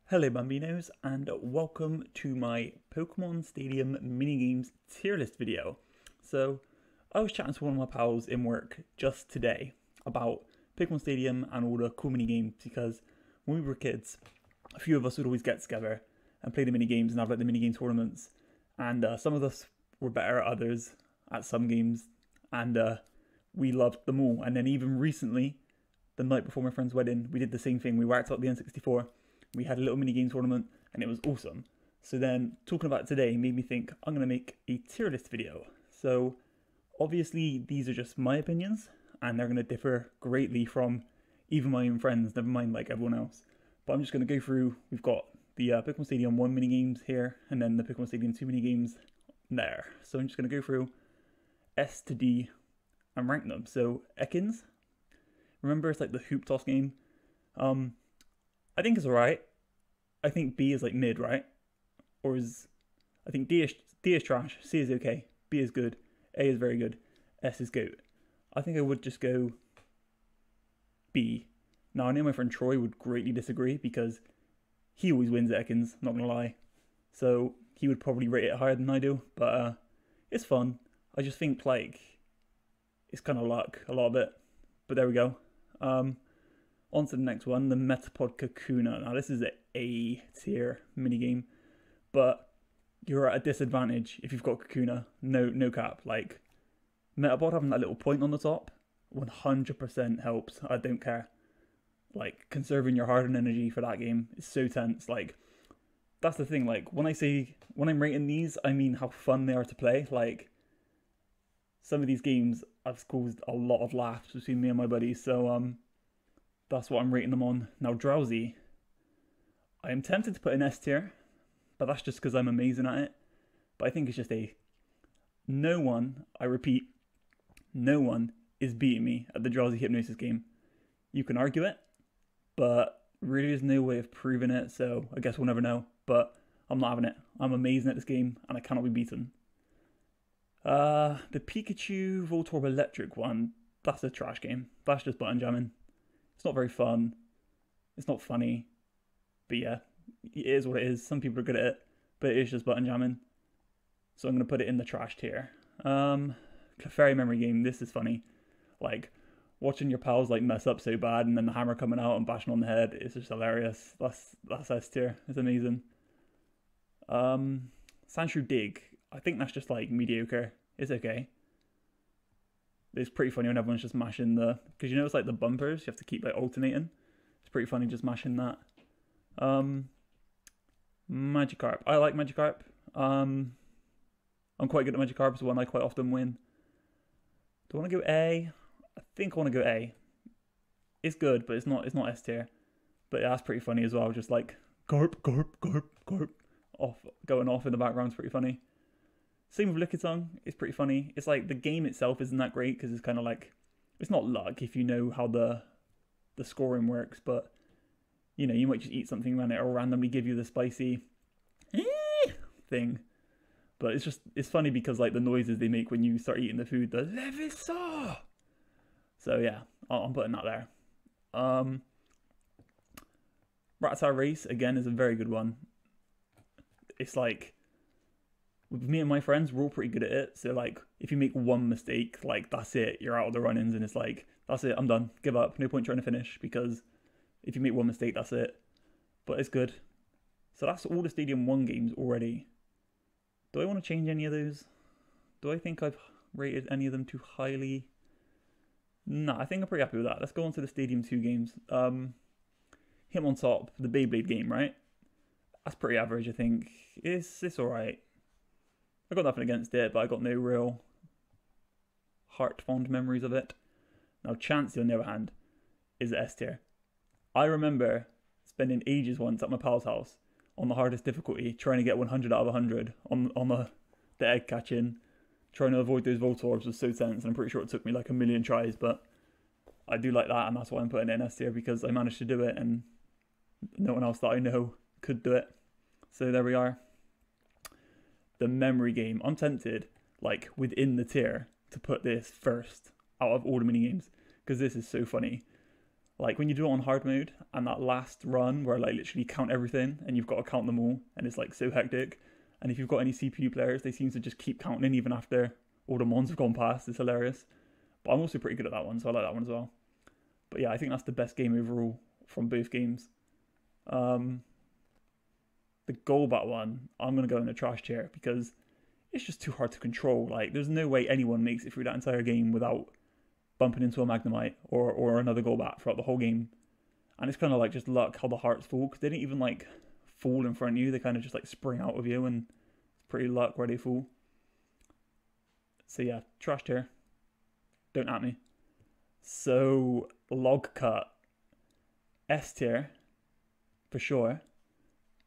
Hello Bambinos and welcome to my Pokemon Stadium minigames tier list video. So I was chatting to one of my pals in work just today about Pokemon Stadium and all the cool minigames because when we were kids, a few of us would always get together and play the minigames and have like the minigame tournaments, and some of us were better at others at some games, and we loved them all. And then even recently, the night before my friend's wedding, we did the same thing. We worked out the N64. We had a little mini game tournament and it was awesome. So then talking about it today made me think I'm going to make a tier list video. So obviously these are just my opinions and they're going to differ greatly from even my own friends, never mind like everyone else. But I'm just going to go through, we've got the Pokemon Stadium 1 mini games here and then the Pokemon Stadium 2 mini games there. So I'm just going to go through S to D and rank them. So Ekans, remember it's like the hoop toss game. I think it's alright. I think B is like mid, right? Or is... I think D is trash, C is okay, B is good, A is very good, S is goat. I think I would just go B. Now I know my friend Troy would greatly disagree because he always wins at Ekans, not gonna lie. So he would probably rate it higher than I do, but it's fun. I just think like it's kind of luck, a lot of it. But there we go. On to the next one, the Metapod Kakuna. Now this is an A tier minigame, but you're at a disadvantage if you've got Kakuna. No cap. Like, Metapod having that little point on the top 100% helps. I don't care. Like, conserving your heart and energy for that game is so tense. Like, that's the thing. Like, when I'm rating these, I mean how fun they are to play. Like, some of these games have caused a lot of laughs between me and my buddies. So, that's what I'm rating them on. Now, Drowsy, I am tempted to put an S tier, but that's just because I'm amazing at it. But I think it's just a... No one, I repeat, no one is beating me at the Drowsy Hypnosis game. You can argue it, but really there's no way of proving it, so I guess we'll never know. But I'm not having it. I'm amazing at this game, and I cannot be beaten. The Pikachu Voltorb Electric one, that's a trash game. That's just button jamming. It's not very fun. It's not funny. But yeah, it is what it is. Some people are good at it, but it is just button jamming. So I'm going to put it in the trash tier. Clefairy Memory Game. This is funny. Like, watching your pals like mess up so bad and then the hammer coming out and bashing on the head. It's just hilarious. That's S tier. It's amazing. Sandshrew Dig. I think that's just like mediocre. It's okay. It's pretty funny when everyone's just mashing because you know it's like the bumpers, you have to keep like alternating. It's pretty funny just mashing that. Magikarp. I like Magikarp. I'm quite good at Magikarp, it's one I quite often win. Do I want to go A? I think I want to go A. It's good, but it's not S tier. But yeah, that's pretty funny as well, just like Garp, going off in the background's pretty funny. Same with Lickitung, it's pretty funny. It's like the game itself isn't that great because it's kind of like, it's not luck if you know how the scoring works, but you know, you might just eat something around it or randomly give you the spicy thing. But it's funny because like the noises they make when you start eating the food, the Levisaw. So yeah, I'm putting that there. Rattata Race, again, is a very good one. It's like, with me and my friends, we're all pretty good at it. So like, if you make one mistake, like that's it, you're out of the run-ins, and it's like, that's it, I'm done, give up, no point trying to finish, because if you make one mistake, that's it. But it's good. So that's all the Stadium 1 games already. Do I want to change any of those? Do I think I've rated any of them too highly? No, I think I'm pretty happy with that. Let's go on to the Stadium 2 games. Hitmontop, the Beyblade game, right? That's pretty average, I think. It's alright. I got nothing against it, but I got no real heart-fond memories of it. Now, Chansey, on the other hand, is S tier. I remember spending ages once at my pal's house on the hardest difficulty, trying to get 100 out of 100 on the egg catching, trying to avoid those Voltorbs was so tense, and I'm pretty sure it took me like a million tries, but I do like that, and that's why I'm putting it in S tier, because I managed to do it, and no one else that I know could do it. So there we are. The memory game. I'm tempted, like, within the tier, to put this first out of all the minigames, because this is so funny. Like when you do it on hard mode and that last run where like literally count everything and you've got to count them all and it's like so hectic. And if you've got any CPU players, they seem to just keep counting even after all the mons have gone past. It's hilarious. But I'm also pretty good at that one, so I like that one as well. But yeah, I think that's the best game overall from both games. The Golbat one, I'm going to go in the trash chair because it's just too hard to control. Like, there's no way anyone makes it through that entire game without bumping into a Magnemite or another Golbat throughout the whole game. And it's kind of like just luck how the hearts fall, because they didn't even like fall in front of you. They kind of just like spring out of you, and it's pretty luck where they fall. So yeah, trash tier. Don't at me. So log cut, S tier for sure,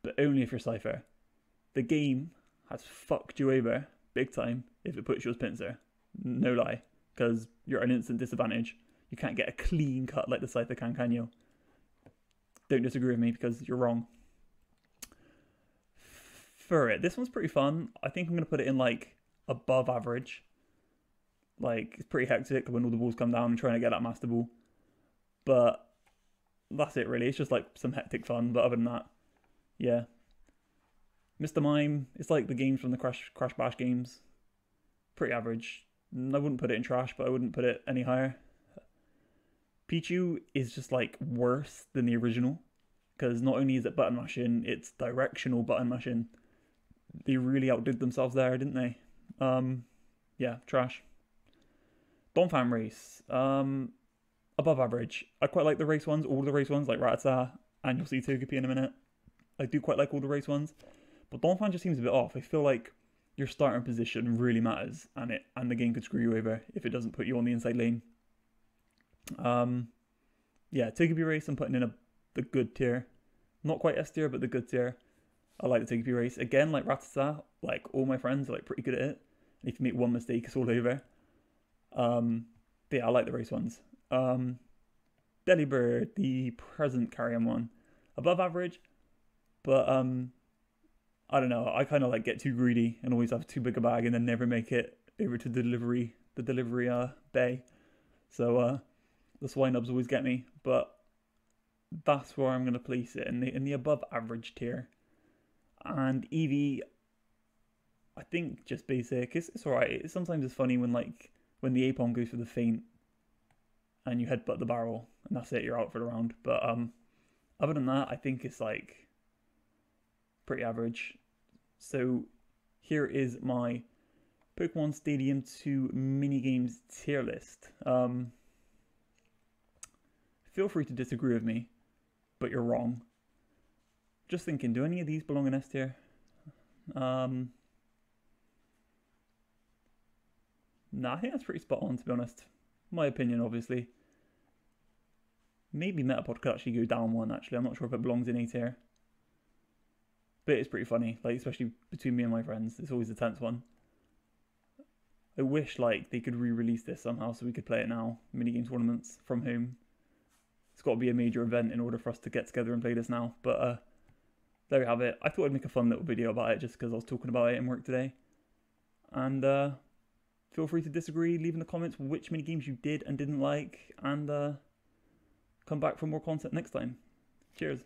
but only if you're Cypher. The game has fucked you over big time if it puts you as Pinsir. No lie. Because you're at an instant disadvantage. You can't get a clean cut like the Scyther can you? Don't disagree with me because you're wrong. Ferret. This one's pretty fun. I think I'm going to put it in like above average. Like, it's pretty hectic when all the balls come down and trying to get that Master Ball. But that's it really. It's just like some hectic fun. But other than that, yeah. Mr. Mime, it's like the games from the Crash Bash games. Pretty average. I wouldn't put it in trash, but I wouldn't put it any higher. Pichu is just like worse than the original, because not only is it button mashing, it's directional button mashing. They really outdid themselves there, didn't they? Yeah, trash. Donphan race, above average. I quite like the race ones, all the race ones, like Rattata, and you'll see Togepi in a minute. I do quite like all the race ones, but Donphan just seems a bit off. I feel like your starting position really matters, and the game could screw you over if it doesn't put you on the inside lane. Yeah, Togepi race I'm putting in the good tier. Not quite S tier, but the good tier. I like the Togepi race. Again, like Rattata, like all my friends are like pretty good at it. And if you make one mistake, it's all over. But yeah, I like the race ones. Delibird, the present Carrion one. Above average, but I don't know, I kind of like get too greedy and always have too big a bag and then never make it over to the delivery bay. So the Swinubs always get me, but that's where I'm going to place it, in the above average tier. And Eevee, I think just basic. It's alright. Sometimes it's funny when the Apom goes for the feint and you headbutt the barrel and that's it, you're out for the round. But other than that, I think it's like pretty average. So here is my Pokemon Stadium 2 minigames tier list. Feel free to disagree with me, but you're wrong. Just thinking, do any of these belong in S tier? Nah, I think that's pretty spot on, to be honest. My opinion, obviously. Maybe Metapod could actually go down one, actually. I'm not sure if it belongs in A tier. But it's pretty funny, like, especially between me and my friends. It's always a tense one. I wish, like, they could re-release this somehow so we could play it now. Minigame tournaments from home. It's got to be a major event in order for us to get together and play this now. But there we have it. I thought I'd make a fun little video about it just because I was talking about it in work today. And feel free to disagree, leave in the comments which minigames you did and didn't like. And come back for more content next time. Cheers.